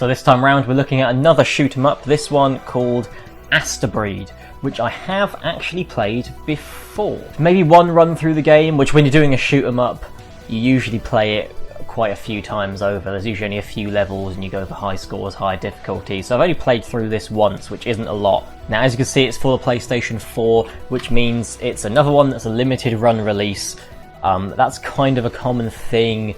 So this time round we're looking at another shoot 'em up, this one called Astebreed, which I have actually played before. Maybe one run through the game, which when you're doing a shoot 'em up, you usually play it quite a few times over. There's usually only a few levels and you go for high scores, high difficulty. So I've only played through this once, which isn't a lot. Now as you can see, it's for the PlayStation 4, which means it's another one that's a limited run release. That's kind of a common thing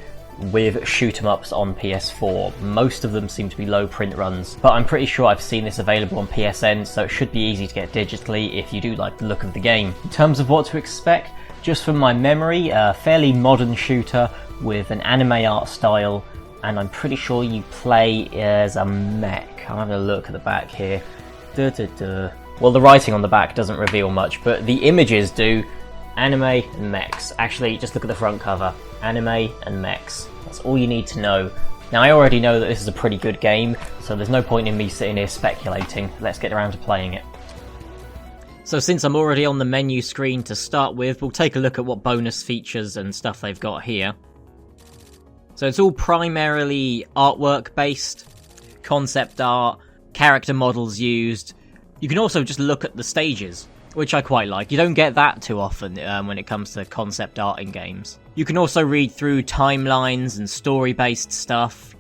with shoot 'em ups on PS4. Most of them seem to be low print runs, but I'm pretty sure I've seen this available on PSN, so it should be easy to get digitally if you do like the look of the game. In terms of what to expect, just from my memory, a fairly modern shooter with an anime art style, and I'm pretty sure you play as a mech. I'm having a look at the back here. Well, the writing on the back doesn't reveal much, but the images do. Anime and mechs. Actually, just look at the front cover. Anime and mechs. That's all you need to know. Now, I already know that this is a pretty good game, so there's no point in me sitting here speculating. Let's get around to playing it. So since I'm already on the menu screen to start with, we'll take a look at what bonus features and stuff they've got here. So it's all primarily artwork based, concept art, character models used. You can also just look at the stages, which I quite like. You don't get that too often when it comes to concept art in games. You can also read through timelines and story-based stuff.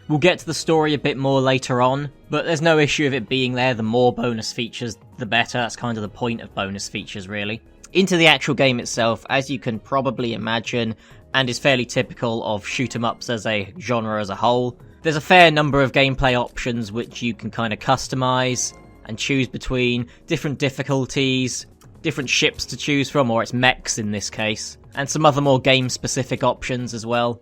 We'll get to the story a bit more later on, but there's no issue of it being there. The more bonus features, the better. That's kind of the point of bonus features, really. Into the actual game itself, as you can probably imagine, and is fairly typical of shoot 'em ups as a genre as a whole, there's a fair number of gameplay options which you can kind of customize and choose between, different difficulties, different ships to choose from, or it's mechs in this case, and some other more game-specific options as well.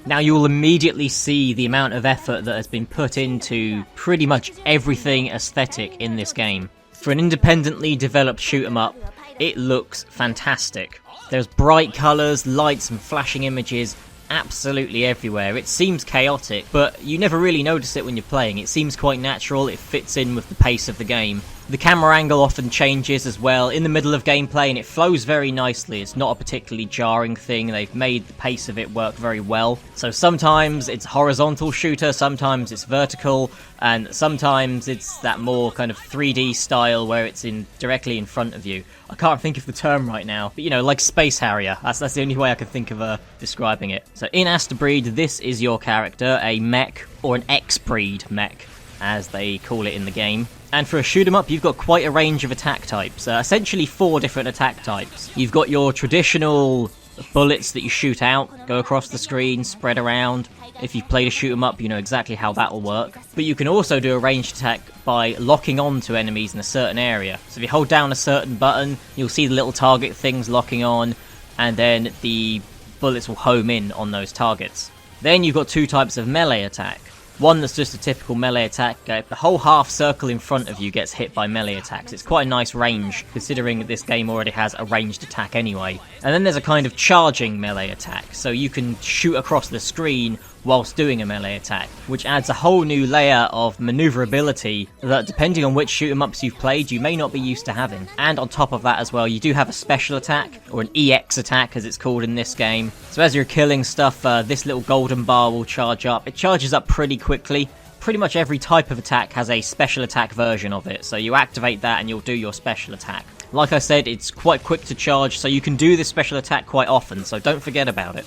Now you'll immediately see the amount of effort that has been put into pretty much everything aesthetic in this game. For an independently developed shoot 'em up, it looks fantastic. There's bright colours, lights and flashing images absolutely everywhere. It seems chaotic, but you never really notice it when you're playing. It seems quite natural, it fits in with the pace of the game. The camera angle often changes as well in the middle of gameplay, and it flows very nicely. It's not a particularly jarring thing. They've made the pace of it work very well. So sometimes it's horizontal shooter, sometimes it's vertical, and sometimes it's that more kind of 3D style where it's directly in front of you. I can't think of the term right now, but you know, like Space Harrier. That's the only way I can think of describing it. So in Astebreed, this is your character, a mech, or an X-breed mech, as they call it in the game. And for a shoot 'em up, you've got quite a range of attack types. Essentially 4 different attack types. You've got your traditional bullets that you shoot out, go across the screen, spread around. If you've played a shoot 'em up, you know exactly how that'll work. But you can also do a ranged attack by locking on to enemies in a certain area. So if you hold down a certain button, you'll see the little target things locking on, and then the bullets will home in on those targets. Then you've got 2 types of melee attack. One that's just a typical melee attack. The whole half circle in front of you gets hit by melee attacks. It's quite a nice range, considering that this game already has a ranged attack anyway. And then there's a kind of charging melee attack, so you can shoot across the screen whilst doing a melee attack, which adds a whole new layer of maneuverability that, depending on which shoot 'em ups you've played, you may not be used to having. And on top of that as well, you do have a special attack, or an EX attack as it's called in this game. So as you're killing stuff, this little golden bar will charge up. It charges up pretty quickly. Pretty much every type of attack has a special attack version of it, so you activate that and you'll do your special attack. Like I said, it's quite quick to charge, so you can do this special attack quite often, so don't forget about it.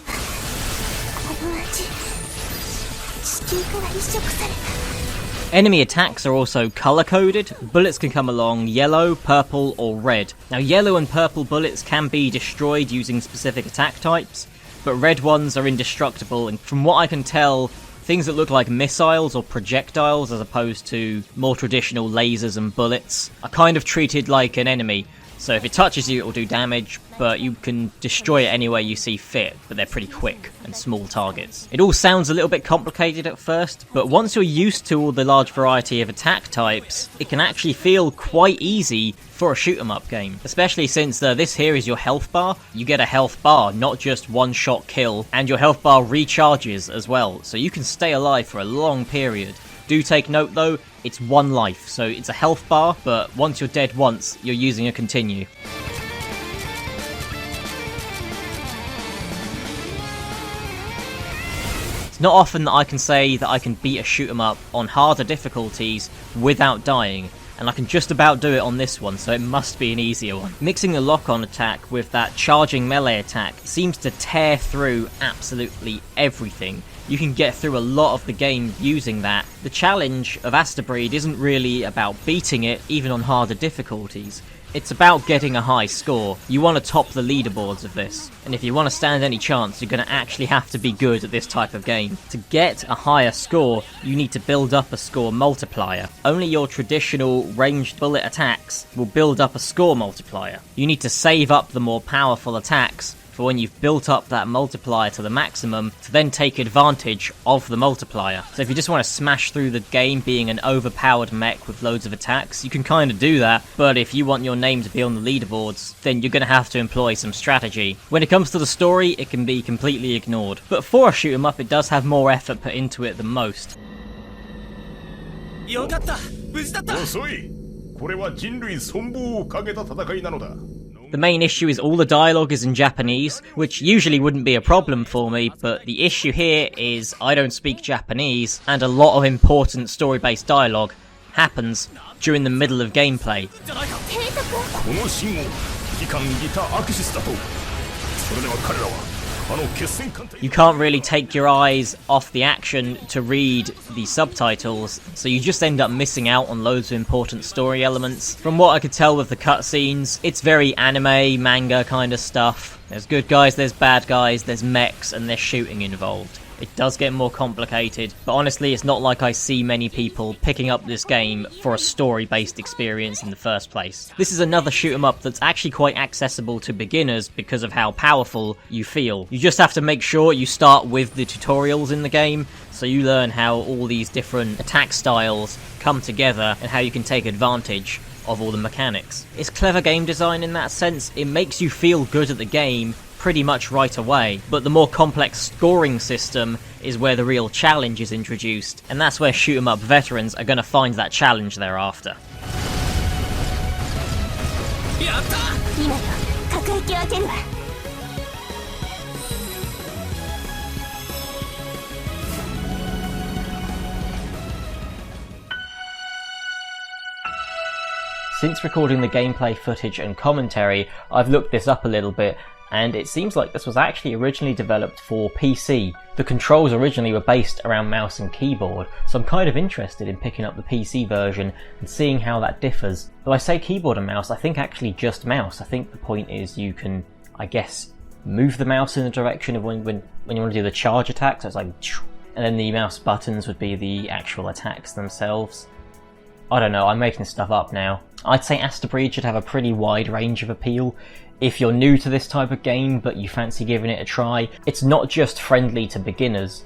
Enemy attacks are also colour-coded. Bullets can come along yellow, purple, or red. Now, yellow and purple bullets can be destroyed using specific attack types, but red ones are indestructible, and from what I can tell, things that look like missiles or projectiles as opposed to more traditional lasers and bullets are kind of treated like an enemy. So if it touches you, it will do damage, but you can destroy it any way you see fit, but they're pretty quick and small targets. It all sounds a little bit complicated at first, but once you're used to all the large variety of attack types, it can actually feel quite easy for a shoot 'em up game. Especially since this here is your health bar. You get a health bar, not just one shot kill, and your health bar recharges as well, so you can stay alive for a long period. Do take note though, it's 1 life, so it's a health bar, but once you're dead once, you're using a continue. It's not often that I can say that I can beat a shoot 'em up on harder difficulties without dying, and I can just about do it on this one, so it must be an easier one. Mixing the lock-on attack with that charging melee attack seems to tear through absolutely everything. You can get through a lot of the game using that. The challenge of Astebreed isn't really about beating it, even on harder difficulties. It's about getting a high score. You want to top the leaderboards of this, and if you want to stand any chance, you're going to actually have to be good at this type of game. To get a higher score, you need to build up a score multiplier. Only your traditional ranged bullet attacks will build up a score multiplier. You need to save up the more powerful attacks for when you've built up that multiplier to the maximum to then take advantage of the multiplier. So if you just want to smash through the game being an overpowered mech with loads of attacks, you can kind of do that, but if you want your name to be on the leaderboards, then you're going to have to employ some strategy. When it comes to the story, it can be completely ignored, but for a shoot 'em up, it does have more effort put into it than most. The main issue is all the dialogue is in Japanese, which usually wouldn't be a problem for me, but the issue here is I don't speak Japanese, and a lot of important story-based dialogue happens during the middle of gameplay. You can't really take your eyes off the action to read the subtitles, so you just end up missing out on loads of important story elements. From what I could tell with the cutscenes, it's very anime, manga kind of stuff. There's good guys, there's bad guys, there's mechs, and there's shooting involved. It does get more complicated, but honestly it's not like I see many people picking up this game for a story-based experience in the first place. This is another shoot 'em up that's actually quite accessible to beginners because of how powerful you feel. You just have to make sure you start with the tutorials in the game, so you learn how all these different attack styles come together and how you can take advantage of all the mechanics. It's clever game design in that sense. It makes you feel good at the game pretty much right away, but the more complex scoring system is where the real challenge is introduced, and that's where shoot 'em up veterans are going to find that challenge thereafter. Since recording the gameplay footage and commentary, I've looked this up a little bit, and it seems like this was actually originally developed for PC. The controls originally were based around mouse and keyboard, so I'm kind of interested in picking up the PC version and seeing how that differs. Though I say keyboard and mouse, I think actually just mouse. I think the point is you can, I guess, move the mouse in the direction of when you want to do the charge attack, so it's like, and then the mouse buttons would be the actual attacks themselves. I don't know, I'm making stuff up now. I'd say Astebreed should have a pretty wide range of appeal. If you're new to this type of game but you fancy giving it a try, it's not just friendly to beginners,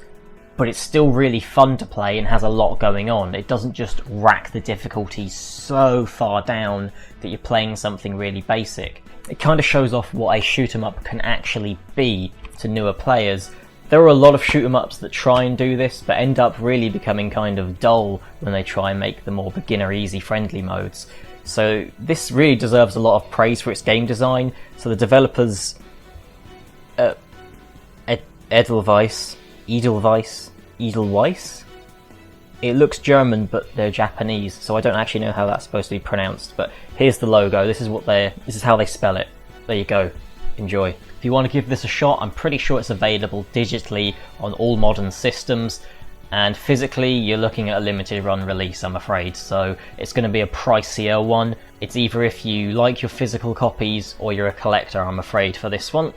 but it's still really fun to play and has a lot going on. It doesn't just rack the difficulty so far down that you're playing something really basic. It kind of shows off what a shoot 'em up can actually be to newer players. There are a lot of shoot 'em ups that try and do this, but end up really becoming kind of dull when they try and make the more beginner easy friendly modes. So this really deserves a lot of praise for its game design. So the developers, Edelweiss, it looks German but they're Japanese, so I don't actually know how that's supposed to be pronounced, but here's the logo. This is how they spell it. There you go. Enjoy. If you want to give this a shot, I'm pretty sure it's available digitally on all modern systems, and physically you're looking at a limited run release, I'm afraid, so it's going to be a pricier one. It's either if you like your physical copies or you're a collector, I'm afraid, for this one.